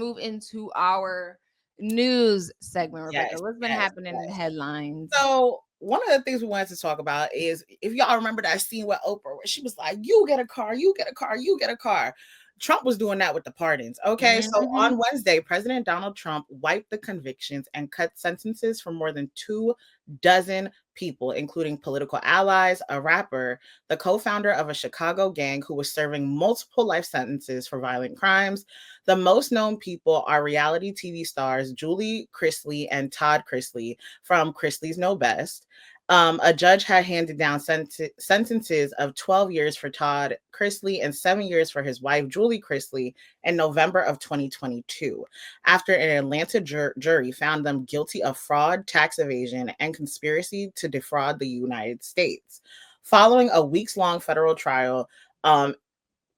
move into our news segment, Rebecca. Yes, What's been yes, happening in the yes. headlines? So one of the things we wanted to talk about is, if y'all remember that scene with Oprah where she was like, "You get a car, you get a car, you get a car." Trump was doing that with the pardons. Okay, so Mhm. on Wednesday, President Donald Trump wiped the convictions and cut sentences for more than 2 dozen people, including political allies, a rapper, the co-founder of a Chicago gang who was serving multiple life sentences for violent crimes. The most known people are reality TV stars Julie Chrisley and Todd Chrisley from Chrisley's Know Best. A judge had handed down sentences of 12 years for Todd Chrisley and 7 years for his wife, Julie Chrisley, in November of 2022, after an Atlanta jury found them guilty of fraud, tax evasion, and conspiracy to defraud the United States. Following a weeks-long federal trial,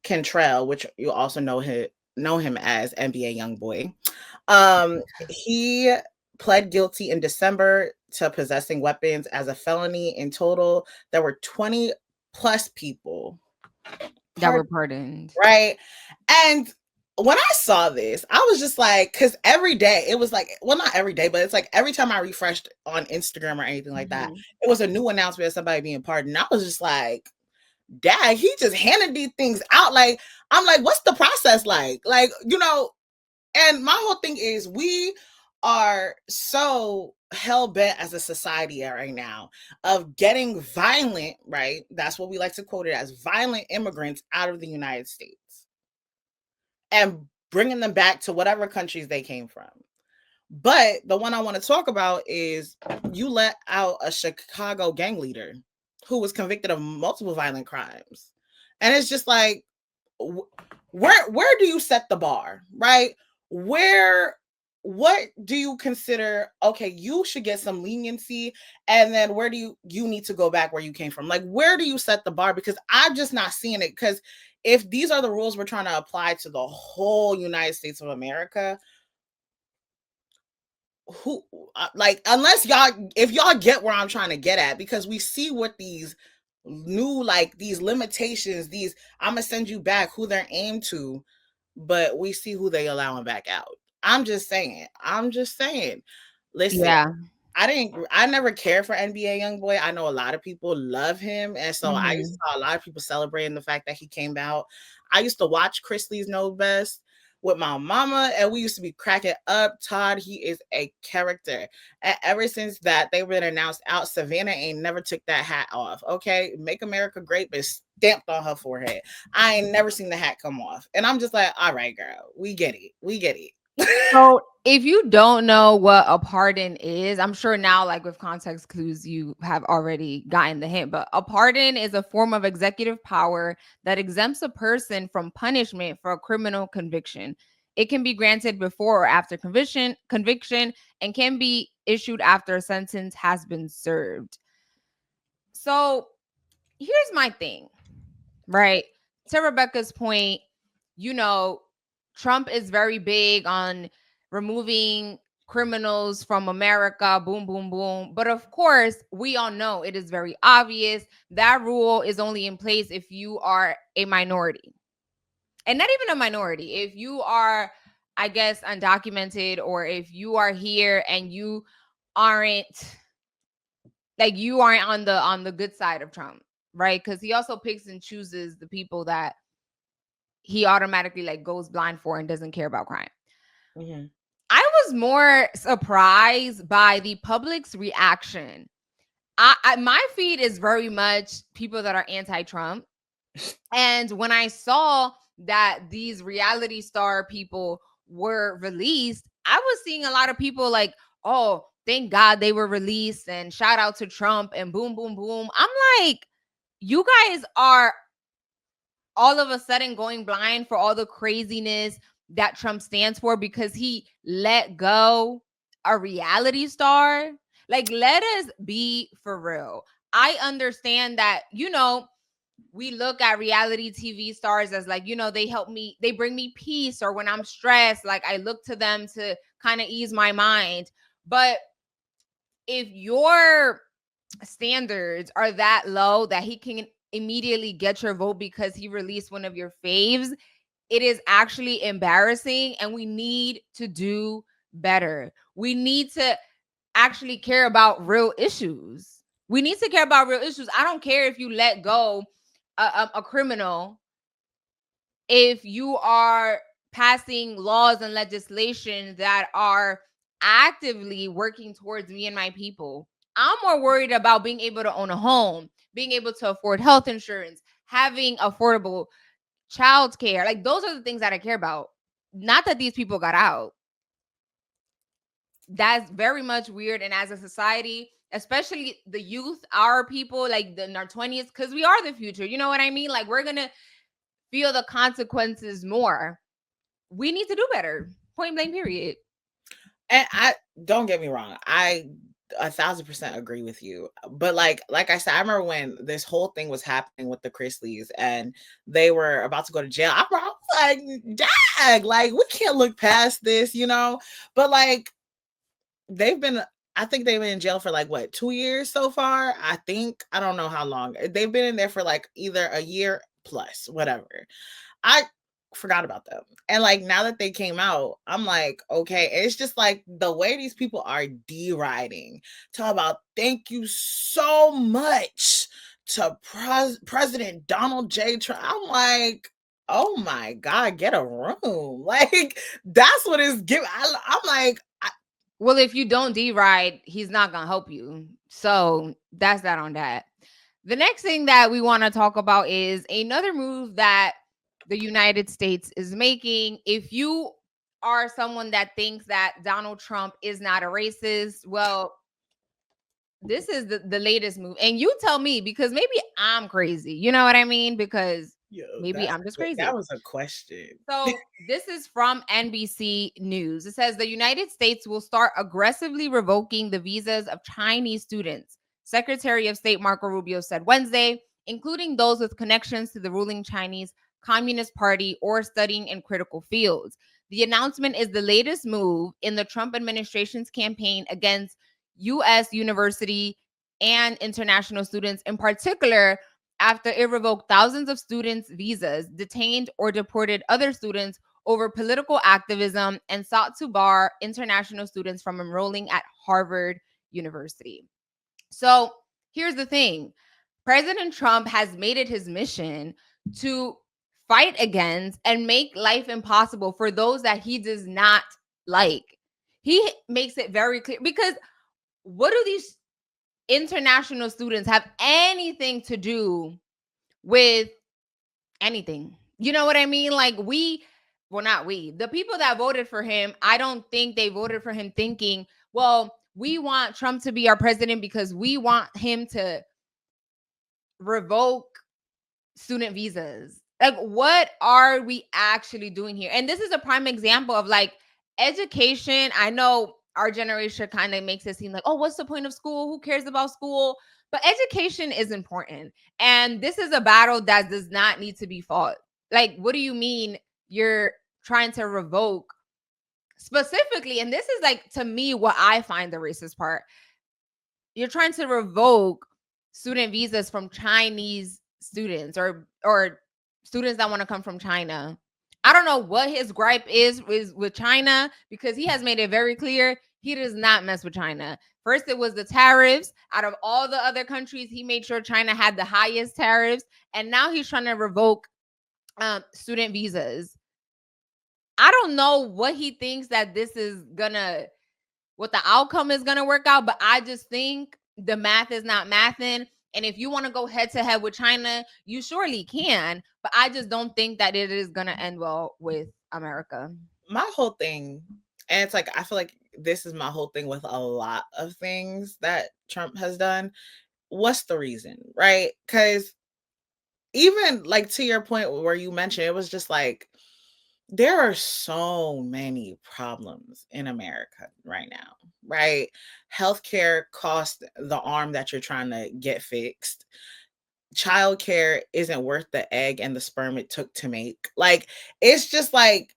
Cantrell, which you also know him as NBA YoungBoy, he pled guilty in December to possessing weapons as a felony. In total, there were 20 plus people That were pardoned, pardoned. right? And when I saw this, I was just like, because every day it was like, well, not every day, but it's like every time I refreshed on Instagram or anything like that, Mhm. it was a new announcement of somebody being pardoned. I was just like, Dad, he just handed these things out. Like, I'm like, what's the process like? Like, and my whole thing is, we are so hell bent as a society right now of getting violent, right? That's what we like to quote it as, violent immigrants out of the United States and bringing them back to whatever countries they came from. But the one I want to talk about is, you let out a Chicago gang leader who was convicted of multiple violent crimes. And it's just like, where do you set the bar, right? Where what do you consider, okay, you should get some leniency, and then where do you need to go back where you came from? Like, where do you set the bar? Because I'm just not seeing it. Because if these are the rules we're trying to apply to the whole United States of America, who like, unless y'all, if y'all get where I'm trying to get at, because we see what these new, like, these limitations, these I'm gonna send you back, who they're aimed to, but we see who they allowing back out. I'm just saying. Listen, Yeah. I never cared for NBA YoungBoy. I know a lot of people love him, and so I used Mhm. to saw a lot of people celebrating the fact that he came out. I used to watch Chrisley's Know Best with my mama, and we used to be cracking up. Todd, he is a character. And ever since that they've been announced out, Savannah ain't never took that hat off. Okay, Make America Great been stamped on her forehead. I ain't never seen the hat come off, and I'm just like, all right, girl, we get it. So, if you don't know what a pardon is, I'm sure now, like with context clues, you have already gotten the hint. But a pardon is a form of executive power that exempts a person from punishment for a criminal conviction. It can be granted before or after conviction, and can be issued after a sentence has been served. So, here's my thing, right? To Rebecca's point, you know, Trump is very big on removing criminals from America, boom, boom, boom. But of course, we all know it is very obvious that rule is only in place if you are a minority. And not even a minority. If you are, I guess, undocumented, or if you are here and you aren't, like, you aren't on the good side of Trump, right? Because he also picks and chooses the people that he automatically like goes blind for and doesn't care about crime. Mhm. I was more surprised by the public's reaction. My feed is very much people that are anti-Trump, and when I saw that these reality star people were released, I was seeing a lot of people like, "Oh, thank God they were released," and shout out to Trump and boom, boom, boom. I'm like, you guys are all of a sudden going blind for all the craziness that Trump stands for because he let go a reality star. Like, let us be for real. I understand that, we look at reality TV stars as like, they help me, they bring me peace, or when I'm stressed, like I look to them to kind of ease my mind. But if your standards are that low that he can immediately get your vote because he released one of your faves, It is actually embarrassing, and we need to do better. We need to actually care about real issues. We need to care about real issues. I don't care if you let go a criminal, if you are passing laws and legislation that are actively working towards me and my people. I'm more worried about being able to own a home, being able to afford health insurance, having affordable childcare. Like, those are the things that I care about. Not that these people got out. That's very much weird. And as a society, especially the youth, our people, like in our 20s, because we are the future. You know what I mean? Like, we're going to feel the consequences more. We need to do better. Point blank, period. And I don't get me wrong, I 1,000% agree with you. But like I said, I remember when this whole thing was happening with the Chrisleys and they were about to go to jail. I was like, dag, like we can't look past this, you know? But like they've been I think they've been in jail for like what, 2 years so far? I think. I don't know how long. They've been in there for like either a year plus, whatever. I forgot about them. And like now that they came out, I'm like, okay, it's just like the way these people are deriding. Talk about thank you so much to President Donald J. Trump. I'm like, oh my God, get a room. Like that's what it's giving. I'm like, Well, if you don't deride, he's not going to help you. So that's that on that. The next thing that we want to talk about is another move that the United States is making. If you are someone that thinks that Donald Trump is not a racist, well, this is the latest move. And you tell me, because maybe I'm crazy. You know what I mean? Because yo, maybe I'm just crazy. that was a question. So this is from NBC News. It says the United States will start aggressively revoking the visas of Chinese students. Secretary of State Marco Rubio said Wednesday, including those with connections to the ruling Chinese Communist Party or studying in critical fields. The announcement is the latest move in the Trump administration's campaign against U.S. university and international students, in particular after it revoked thousands of students' visas, detained or deported other students over political activism, and sought to bar international students from enrolling at Harvard University. So here's the thing: President Trump has made it his mission to fight against and make life impossible for those that he does not like. He makes it very clear, because what do these international students have anything to do with anything? You know what I mean? Like, well, not we, the people that voted for him, I don't think they voted for him thinking, well, we want Trump to be our president because we want him to revoke student visas. Like, what are we actually doing here? And this is a prime example of like education. I know our generation kind of makes it seem like, oh, what's the point of school? Who cares about school? But education is important. And this is a battle that does not need to be fought. Like, what do you mean you're trying to revoke specifically? And this is like, to me, what I find the racist part. You're trying to revoke student visas from Chinese students or students that want to come from China. I don't know what his gripe is with China, because he has made it very clear he does not mess with China. First, it was the tariffs. Out of all the other countries, he made sure China had the highest tariffs. And now he's trying to revoke student visas. I don't know what he thinks that this is gonna, what the outcome is gonna work out, but I just think the math is not mathing. And if you want to go head to head with China, you surely can. But I just don't think that it is gonna end well with America. My whole thing, and it's like I feel like this is my whole thing with a lot of things that Trump has done. What's the reason, right? Because even like to your point where you mentioned, it was just like there are so many problems in America right now, right? Healthcare costs the arm that you're trying to get fixed. Childcare isn't worth the egg and the sperm it took to make. Like, it's just like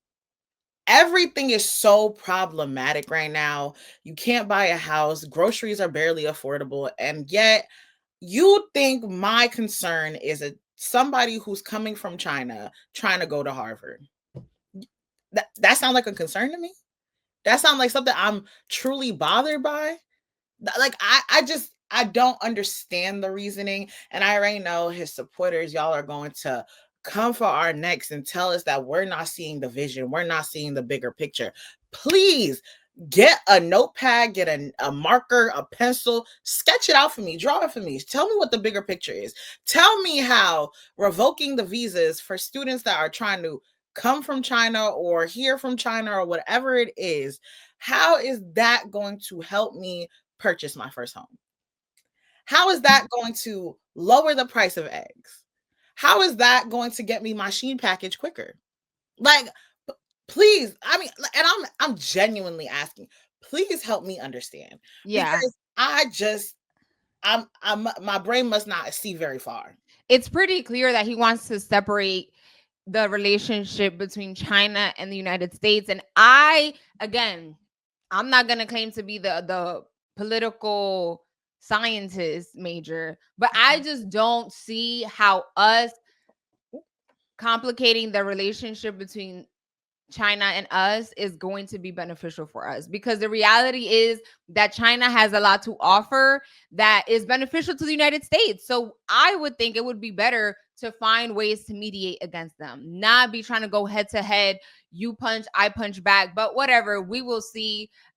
everything is so problematic right now. You can't buy a house, groceries are barely affordable, and yet you think my concern is somebody who's coming from China trying to go to Harvard. That sounds like a concern to me. That sounds like something I'm truly bothered by. Like I don't understand the reasoning, and I already know his supporters, y'all are going to come for our necks and tell us that we're not seeing the vision, we're not seeing the bigger picture. Please get a notepad, get a marker, a pencil, sketch it out for me, draw it for me, tell me what the bigger picture is. Tell me how revoking the visas for students that are trying to come from China or here from China or whatever it is, how is that going to help me purchase my first home? How is that going to lower the price of eggs? How is that going to get me my Sheen package quicker? Like, please, I mean, and I'm genuinely asking, please help me understand. Yeah. Because I'm my brain must not see very far. It's pretty clear that he wants to separate the relationship between China and the United States. And again, I'm not gonna claim to be the political scientist major, but I just don't see how us complicating the relationship between China and us is going to be beneficial for us, because the reality is that China has a lot to offer that is beneficial to the United States. So I would think it would be better to find ways to mediate against them, not be trying to go head to head. You punch, I punch back, but whatever, we will see.